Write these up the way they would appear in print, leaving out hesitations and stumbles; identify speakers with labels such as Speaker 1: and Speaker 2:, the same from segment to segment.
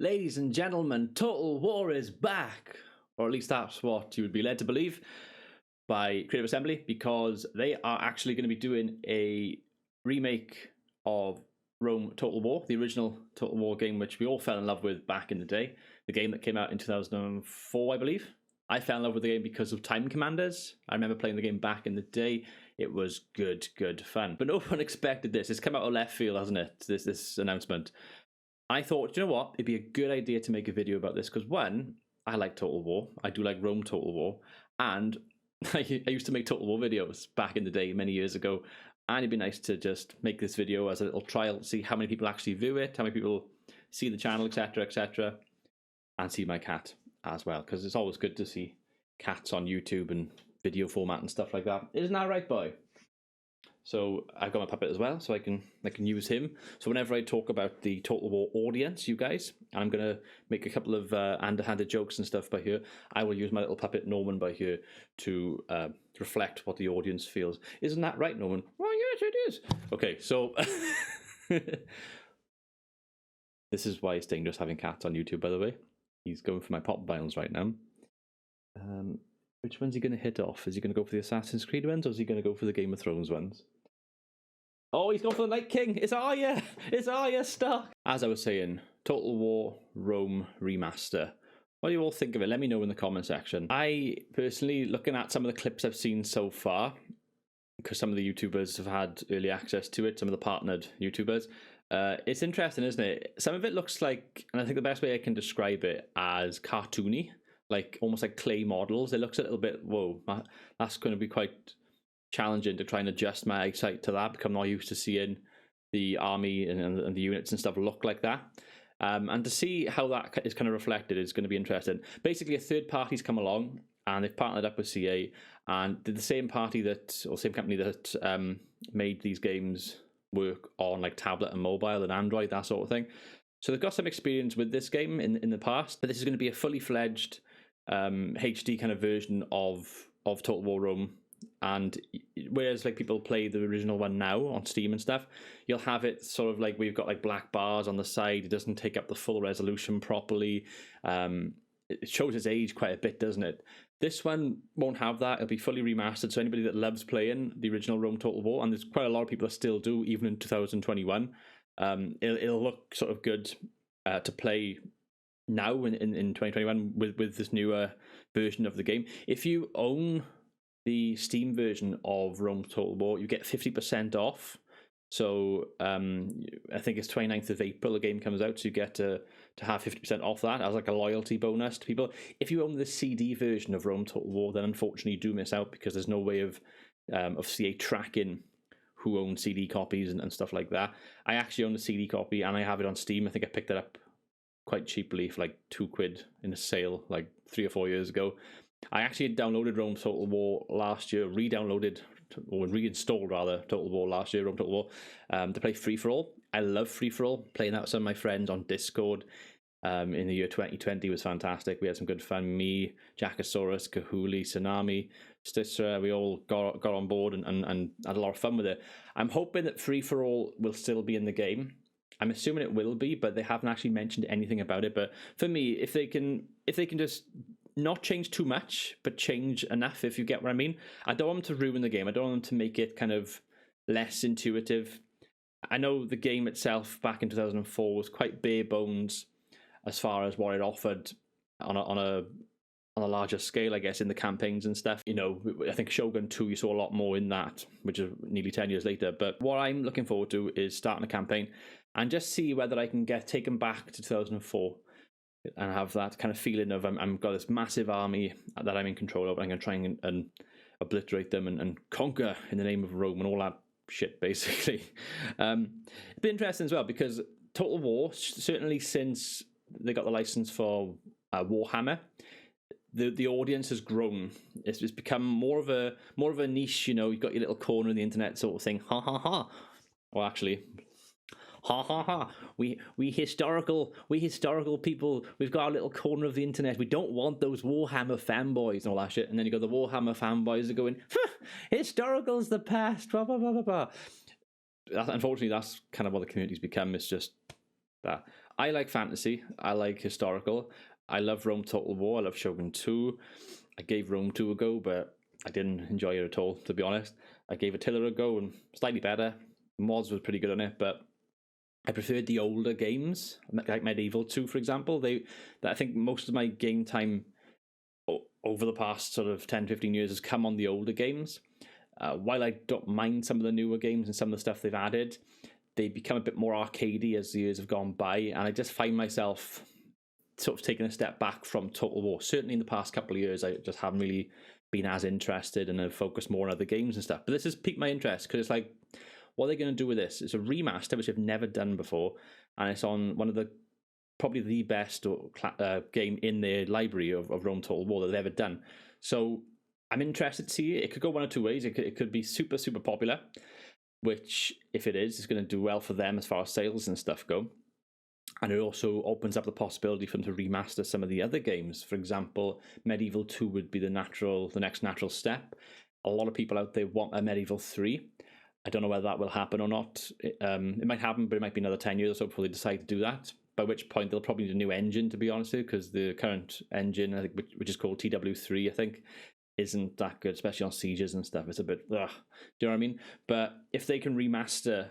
Speaker 1: Ladies and gentlemen, Total War is back, or at least that's what you would be led to believe by Creative Assembly, because they are actually going to be doing a remake of Rome Total War, the original Total War game which we all fell in love with back in the day, the game that came out in 2004, I believe. I fell in love with the game because of Time Commanders. I remember playing the game back in the day. It was good fun. But no one expected this. It's come out of left field, hasn't it, this announcement. I thought, you know what, it'd be a good idea to make a video about this, because one, I like Total War. I do like Rome Total War. And I used to make Total War videos back in the day, many years ago. And it'd be nice to just make this video as a little trial, see how many people actually view it, how many people see the channel, etc., and see my cat as well, because it's always good to see cats on YouTube and video format and stuff like that. Isn't that right, boy? So I've got my puppet as well, so I can use him. So whenever I talk about the Total War audience, you guys, and I'm gonna make a couple of underhanded jokes and stuff by here, I will use my little puppet Norman by here to reflect what the audience feels. Isn't that right, Norman? Well, yes, it is. Okay, so this is why it's dangerous having cats on YouTube, by the way. He's going for my pop vials right now. Which one's he going to hit off? Is he going to go for the Assassin's Creed ones, or is he going to go for the Game of Thrones ones? Oh, he's gone for the Night King! It's Arya! It's Arya Stark! As I was saying, Total War Rome Remaster. What do you all think of it? Let me know in the comment section. I, personally, looking at some of the clips I've seen so far, because some of the YouTubers have had early access to it, some of the partnered YouTubers, it's interesting, isn't it? Some of it looks like, and I think the best way I can describe it, as cartoony. Like almost like clay models. It looks a little bit, whoa, that's going to be quite challenging to try and adjust my eyesight to that, because I'm not used to seeing the army and the units and stuff look like that. And to see how that is kind of reflected is going to be interesting. Basically, a third party's come along and they've partnered up with CA, and the same party that, or same company that made these games work on like tablet and mobile and Android, that sort of thing. So they've got some experience with this game in the past, but this is going to be a fully fledged HD kind of version of Total War Rome. And whereas like people play the original one now on Steam and stuff, you'll have it sort of like we've got like black bars on the side. It doesn't take up the full resolution properly. It shows its age quite a bit, doesn't it? This one won't have that. It'll be fully remastered. So anybody that loves playing the original Rome Total War, and there's quite a lot of people that still do, even in 2021, it'll look sort of good to play now in 2021 with this newer version of the game. If you own the Steam version of Rome Total War, you get 50% off. So I think it's 29th of April the game comes out, so you get to have 50% off that as like a loyalty bonus to people. If you own the CD version of Rome Total War, then unfortunately you do miss out, because there's no way of CA tracking who owns CD copies and stuff like that. I actually own the CD copy and I have it on Steam. I think I picked it up quite cheaply for like £2 in a sale like 3 or 4 years ago. I actually had downloaded Rome Total War last year, reinstalled rather Total War last year, Rome Total War, to play Free For All. I love Free For All. Playing that with some of my friends on Discord in the year 2020 was fantastic. We had some good fun. Me, Jackosaurus, Kahuli, Tsunami, Stitzer, we all got on board and had a lot of fun with it. I'm hoping that Free For All will still be in the game. I'm assuming it will be, but they haven't actually mentioned anything about it. But for me, if they can just not change too much, but change enough, if you get what I mean. I don't want them to ruin the game. I don't want them to make it kind of less intuitive. I know the game itself back in 2004 was quite bare bones as far as what it offered on a larger scale, I guess, in the campaigns and stuff. You know, I think Shogun 2, you saw a lot more in that, which is nearly 10 years later. But what I'm looking forward to is starting a campaign and just see whether I can get taken back to 2004 and have that kind of feeling of I've got this massive army that I'm in control of. I'm going to try and obliterate them and conquer in the name of Rome and all that shit, basically. It's been interesting as well, because Total War, certainly since they got the license for Warhammer, the audience has grown. It's become more of a niche. You know, you've got your little corner of the internet sort of thing. Ha ha ha. Well, actually, ha ha ha. We historical people. We've got our little corner of the internet. We don't want those Warhammer fanboys and all that shit. And then you got the Warhammer fanboys that are going, historical's the past. Blah blah blah blah blah. Unfortunately, that's kind of what the community's become. It's just that I like fantasy. I like historical. I love Rome Total War. I love Shogun 2. I gave Rome 2 a go, but I didn't enjoy it at all, to be honest. I gave Attila a go, and slightly better. Mods was pretty good on it, but I preferred the older games, like Medieval 2, for example. I think most of my game time over the past sort of 10, 15 years has come on the older games. While I don't mind some of the newer games and some of the stuff they've added, they become a bit more arcadey as the years have gone by, and I just find myself sort of taking a step back from Total War. Certainly in the past couple of years, I just haven't really been as interested and have focused more on other games and stuff. But this has piqued my interest because it's like, what are they going to do with this? It's a remaster, which I've never done before, and it's on one of the probably the best game in their library of Rome Total War that they've ever done. So I'm interested to see it. It could go one or two ways. It could be super, super popular, which, if it is, going to do well for them as far as sales and stuff go. And it also opens up the possibility for them to remaster some of the other games. For example, Medieval 2 would be the next natural step. A lot of people out there want a Medieval 3. I don't know whether that will happen or not. It might happen, but it might be another 10 years or so before they decide to do that. By which point they'll probably need a new engine, to be honest with you, because the current engine, I think, which is called TW3, I think, isn't that good, especially on sieges and stuff. It's a bit, ugh. Do you know what I mean? But if they can remaster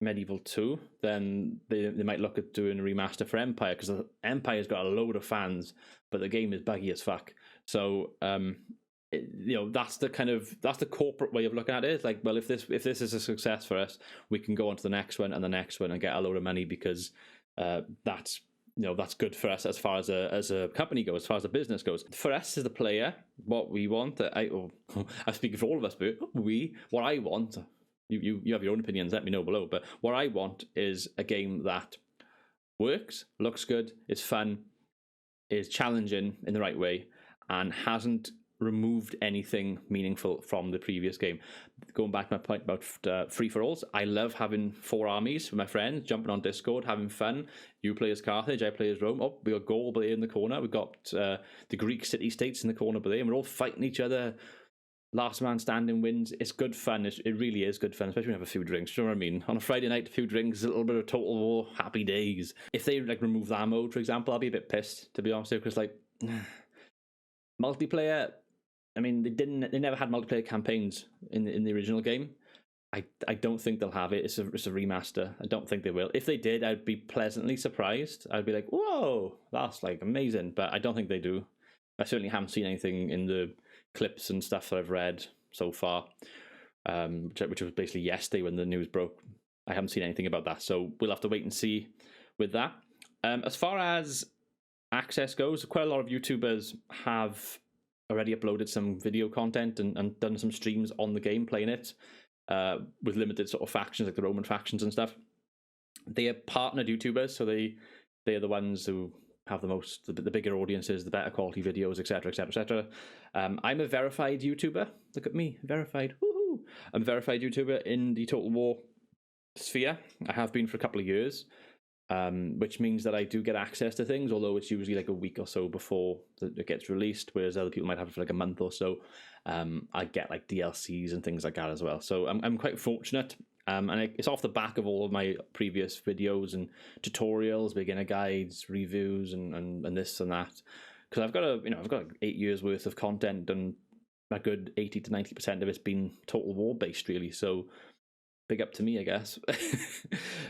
Speaker 1: Medieval 2, then they might look at doing a remaster for Empire, because Empire's got a load of fans, but the game is buggy as fuck. So that's the corporate way of looking at it. It's like, well, if this is a success for us, we can go on to the next one and the next one and get a load of money, because that's good for us as far as a company goes, as far as a business goes. For us as the player, what we want, I'm speaking for all of us, but what I want, you have your own opinions, let me know below, but what I want is a game that works, looks good, is fun, is challenging in the right way, and hasn't removed anything meaningful from the previous game. Going back to my point about free-for-alls, I love having 4 armies with my friends, jumping on Discord, having fun. You play as Carthage, I play as Rome. Oh, we got Gaul there in the corner. We've got the Greek city-states in the corner there, and we're all fighting each other. Last man standing wins. It's good fun. It really is good fun, especially when you have a few drinks. Do you know what I mean? On a Friday night, a few drinks, a little bit of Total War, happy days. If they remove that mode, for example, I'll be a bit pissed, to be honest, because multiplayer, I mean, they never had multiplayer campaigns in the original game. I don't think they'll have it. It's a remaster. I don't think they will. If they did, I'd be pleasantly surprised. I'd be like, whoa, that's amazing. But I don't think they do. I certainly haven't seen anything in the clips and stuff that I've read so far, which was basically yesterday when the news broke. I haven't seen anything about that, so we'll have to wait and see with that. As far as access goes, quite a lot of YouTubers have already uploaded some video content and done some streams on the game, playing it with limited sort of factions, like the Roman factions and stuff. They are partnered YouTubers, so they are the ones who have the bigger audiences, the better quality videos, etc., etc., etc. I'm a verified YouTuber. Look at me, verified. Woohoo! I'm a verified YouTuber in the Total War sphere. I have been for a couple of years, which means that I do get access to things, although it's usually like a week or so before it gets released, whereas other people might have it for like a month or so. I get like DLCs and things like that as well. So I'm quite fortunate. And it's off the back of all of my previous videos and tutorials, beginner guides, reviews, and this and that. Because I've got 8 years worth of content, and a good 80 to 90% of it's been Total War based, really. So big up to me, I guess.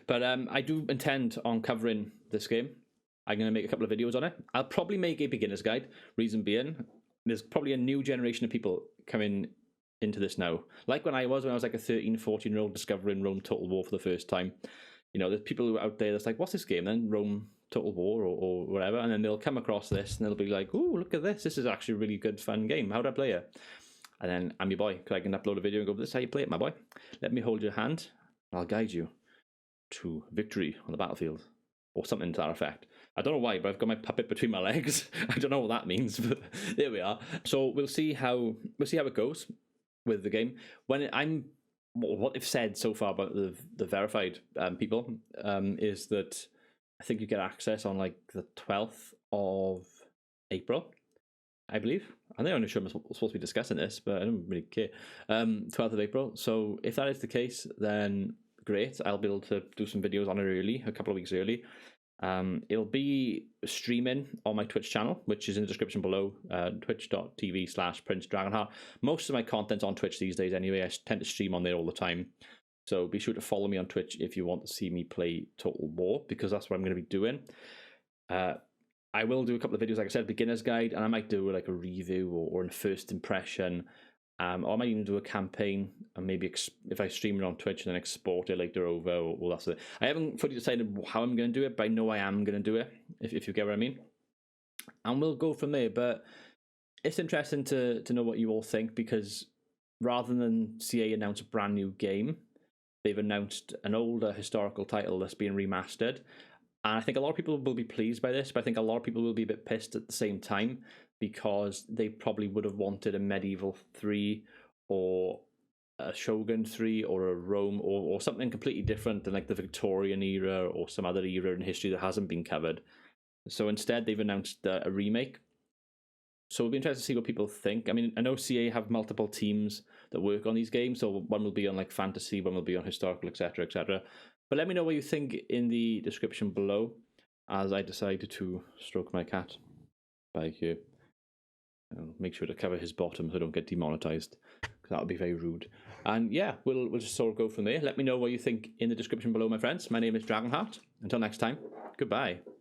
Speaker 1: But I do intend on covering this game. I'm going to make a couple of videos on it. I'll probably make a beginner's guide. Reason being, there's probably a new generation of people coming into this now, like when I was like a 13, 14-year-old discovering Rome Total War for the first time. There's people who are out there that's like, what's this game then, Rome Total War or whatever, and then they'll come across this and they'll be like, oh, look at this is actually a really good fun game, how do I play it? And then I'm your boy, because I can upload a video and go, this is how you play it, my boy. Let me hold your hand, I'll guide you to victory on the battlefield, or something to that effect. I don't know why, but I've got my puppet between my legs. I don't know what that means, but there we are. So we'll see how it goes with the game. What they've said so far about the verified people is that I think you get access on like the 12th of April, I believe. I think I'm not sure I'm supposed to be discussing this, but I don't really care. 12th of April. So if that is the case, then great. I'll be able to do some videos on it early, a couple of weeks early. It'll be streaming on my Twitch channel, which is in the description below, twitch.tv/PrinceDragonheart. Most of my content's on Twitch these days anyway. I tend to stream on there all the time. So be sure to follow me on Twitch if you want to see me play Total War, because that's what I'm going to be doing. I will do a couple of videos, like I said, beginner's guide, and I might do like a review or a first impression. Or I might even do a campaign, and maybe if I stream it on Twitch and then export it later over, or all that sort of thing. I haven't fully decided how I'm going to do it, but I know I am going to do it, if you get what I mean. And we'll go from there, but it's interesting to know what you all think, because rather than CA announce a brand new game, they've announced an older historical title that's being remastered. And I think a lot of people will be pleased by this, but I think a lot of people will be a bit pissed at the same time, because they probably would have wanted a Medieval 3 or a Shogun 3 or a Rome or something completely different than like the Victorian era or some other era in history that hasn't been covered. So instead, they've announced a remake. So it'll be interesting to see what people think. I mean, I know CA have multiple teams that work on these games, so one will be on like fantasy, one will be on historical, etc., etc. But let me know what you think in the description below, as I decided to stroke my cat by here. I'll make sure to cover his bottom so I don't get demonetized, because that would be very rude. And yeah, we'll just sort of go from there. Let me know what you think in the description below, my friends. My name is Dragonheart. Until next time, goodbye.